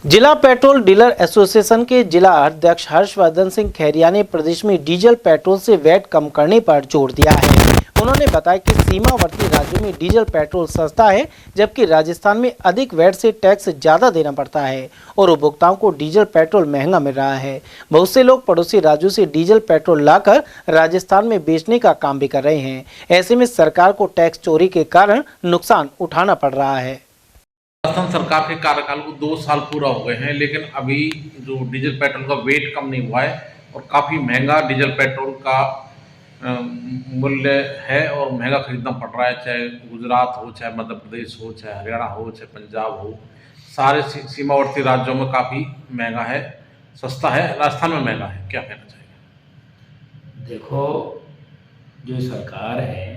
जिला petrol dealer association के जिला अध्यक्ष हर्षवर्धन सिंह खैरिया ने प्रदेश में डीजल पेट्रोल से वैट कम करने पर जोर दिया है। उन्होंने बताया कि सीमावर्ती राज्यों में डीजल पेट्रोल सस्ता है, जबकि राजस्थान में अधिक वैट से टैक्स ज्यादा देना पड़ता है और उपभोक्ताओं को डीजल पेट्रोल महंगा मिल रहा है। बहुत से लोग पड़ोसी राज्यों से डीजल पेट्रोल लाकर राजस्थान में बेचने का काम भी कर रहे हैं। ऐसे में सरकार को टैक्स चोरी के कारण नुकसान उठाना पड़ रहा है। राजस्थान सरकार के कार्यकाल को 2 साल पूरा हो गए हैं, लेकिन अभी जो डीजल पेट्रोल का वेट कम नहीं हुआ है और काफ़ी महंगा डीजल पेट्रोल का मूल्य है और महंगा खरीदना पड़ रहा है। चाहे गुजरात हो, चाहे मध्य प्रदेश हो, चाहे हरियाणा हो, चाहे पंजाब हो, सारे सीमावर्ती राज्यों में काफ़ी महंगा है। सस्ता है, राजस्थान में महंगा है। क्या कहना चाहिए? देखो, जो सरकार है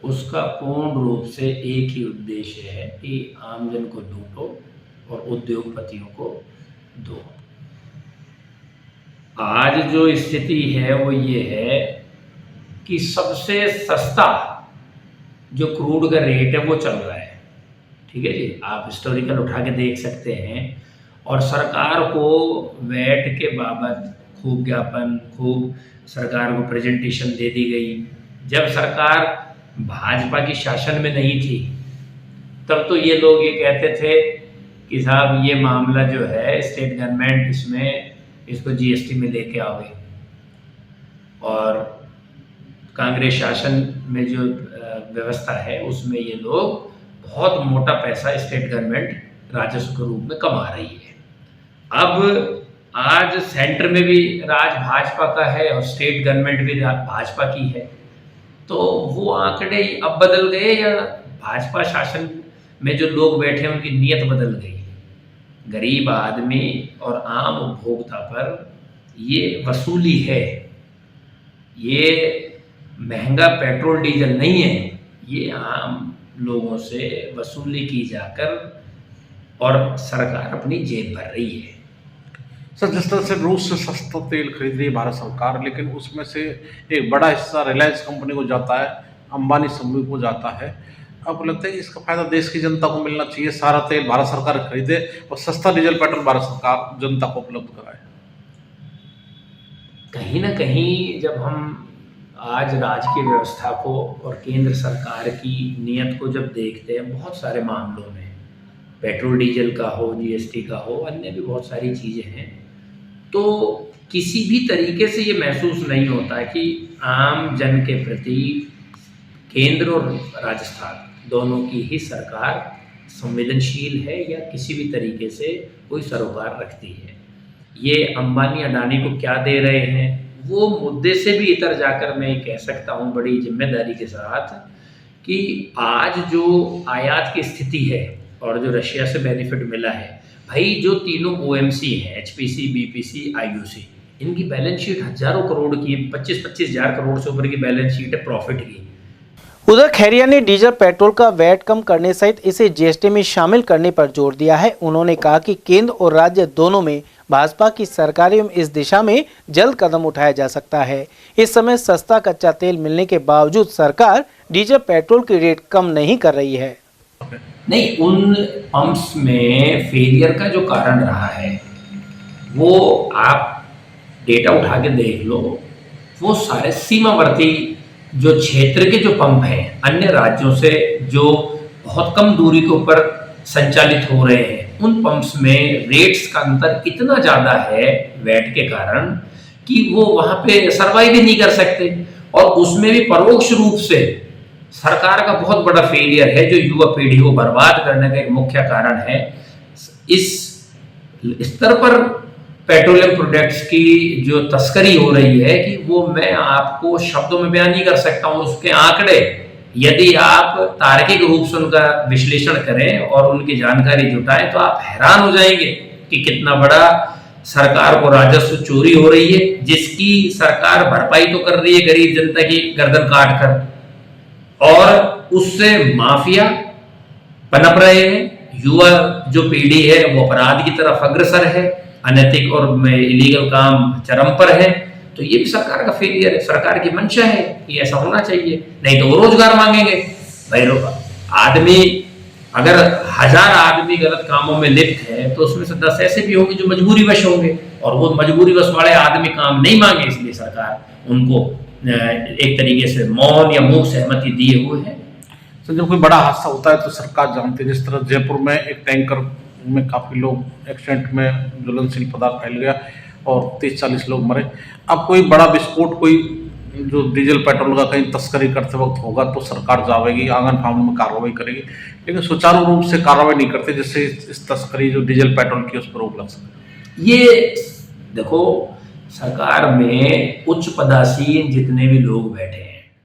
उसका पूर्ण रूप से एक ही उद्देश्य है कि आमजन को लूटो और उद्योगपतियों को दो। आज जो स्थिति है वो ये है कि सबसे सस्ता जो क्रूड का रेट है वो चल रहा है। ठीक है जी, आप हिस्टोरिकल उठा के देख सकते हैं। और सरकार को वैट के बाबत खूब ज्ञापन, खूब सरकार को प्रेजेंटेशन दे दी गई। जब सरकार भाजपा की शासन में नहीं थी तब तो ये लोग ये कहते थे कि साहब ये मामला जो है स्टेट गवर्नमेंट इसको जीएसटी में लेके आओगे। और कांग्रेस शासन में जो व्यवस्था है उसमें ये लोग बहुत मोटा पैसा स्टेट गवर्नमेंट राजस्व के रूप में कमा रही है। अब आज सेंटर में भी राज भाजपा का है और स्टेट गवर्नमेंट भी भाजपा की है, तो वो आंकड़े अब बदल गए या भाजपा शासन में जो लोग बैठे हैं उनकी नीयत बदल गई? गरीब आदमी और आम उपभोक्ता पर ये वसूली है। ये महंगा पेट्रोल डीजल नहीं है, ये आम लोगों से वसूली की जाकर और सरकार अपनी जेब भर रही है। सर, जिस तरह से रूस से सस्ता तेल खरीद रही है भारत सरकार, लेकिन उसमें से एक बड़ा हिस्सा रिलायंस कंपनी को जाता है, अंबानी समूह को जाता है। अब लगता है कि इसका फायदा देश की जनता को मिलना चाहिए। सारा तेल भारत सरकार खरीदे और सस्ता डीजल पेट्रोल भारत सरकार जनता को उपलब्ध कराए। कहीं ना कहीं जब हम आज राजकीय व्यवस्था को और केंद्र सरकार की नीयत को जब देखते हैं, बहुत सारे मामलों में पेट्रोल डीजल का हो, जीएसटी का हो, अन्य भी बहुत सारी चीज़ें हैं, तो किसी भी तरीके से ये महसूस नहीं होता कि आम जन के प्रति केंद्र और राजस्थान दोनों की ही सरकार संवेदनशील है या किसी भी तरीके से कोई सरोकार रखती है। ये अंबानी अडानी को क्या दे रहे हैं वो मुद्दे से भी इतर जाकर मैं कह सकता हूँ बड़ी जिम्मेदारी के साथ कि आज जो आयात की स्थिति है और जो रशिया से बेनिफिट मिला है, भाई जो तीनों ओएमसी हैं, एचपीसी, बीपीसी, आईयूसी, इनकी बैलेंस शीट हजारों करोड़ की, 25-25 हज़ार करोड़ से ऊपर की बैलेंस शीट है प्रॉफिट की। उधर खैरिया ने डीजल पेट्रोल का वैट कम करने सहित इसे जीएसटी में शामिल करने पर जोर दिया है। उन्होंने कहा कि केंद्र और राज्य दोनों में भाजपा की सरकारों में इस दिशा में जल्द कदम उठाया जा सकता है। इस समय सस्ता कच्चा तेल मिलने के बावजूद सरकार डीजल पेट्रोल की रेट कम नहीं कर रही है। नहीं, उन पंप्स में फेलियर का जो कारण रहा है वो आप डेटा उठा के देख लो, वो सारे सीमावर्ती जो क्षेत्र के जो पंप हैं अन्य राज्यों से जो बहुत कम दूरी के ऊपर संचालित हो रहे हैं, उन पंप्स में रेट्स का अंतर इतना ज़्यादा है वैट के कारण कि वो वहाँ पे सर्वाइव ही नहीं कर सकते। और उसमें भी परोक्ष रूप से सरकार का बहुत बड़ा फेलियर है जो युवा पीढ़ी को बर्बाद करने का एक मुख्य कारण है। इस स्तर पर पेट्रोलियम प्रोडक्ट्स की जो तस्करी हो रही है कि वो मैं आपको शब्दों में बयान नहीं कर सकता हूँ। उसके आंकड़े यदि आप तार्किक रूप से उनका विश्लेषण करें और उनकी जानकारी जुटाएं तो आप हैरान हो जाएंगे कि कितना बड़ा सरकार को राजस्व चोरी हो रही है, जिसकी सरकार भरपाई तो कर रही है गरीब जनता की गर्दन काट कर, और उससे माफिया पनप रहे हैं। युवा जो पीढ़ी है वो अपराध की तरफ अग्रसर है, अनैतिक और इलीगल काम चरम पर है। तो ये भी सरकार का फेलियर है। सरकार की मंशा है कि ऐसा होना चाहिए, नहीं तो वो रोजगार मांगेंगे। भाई आदमी अगर 1000 आदमी गलत कामों में लिप्त है तो उसमें से 10 ऐसे भी होंगे जो मजबूरीवश होंगे, और वो मजबूरीवश वाले आदमी काम नहीं मांगे, इसलिए सरकार उनको एक तरीके से मौन या मूक सहमति दिए हुए है। तो जब कोई बड़ा हादसा होता है तो सरकार जानती है, जिस तरह जयपुर में एक टैंकर में काफ़ी लोग एक्सीडेंट में ज्वलनशील पदार्थ फैल गया और 30-40 लोग मरे। अब कोई बड़ा विस्फोट, कोई जो डीजल पेट्रोल का कहीं तस्करी करते वक्त होगा तो सरकार जाएगी, आंगन फांगन में कार्रवाई करेगी, लेकिन सुचारू रूप से कार्रवाई नहीं करते जिससे इस तस्करी जो डीजल पेट्रोल की उस पर रोक लग सके। ये देखो, सरकार में उच्च पदासीन जितने भी लोग बैठे हैं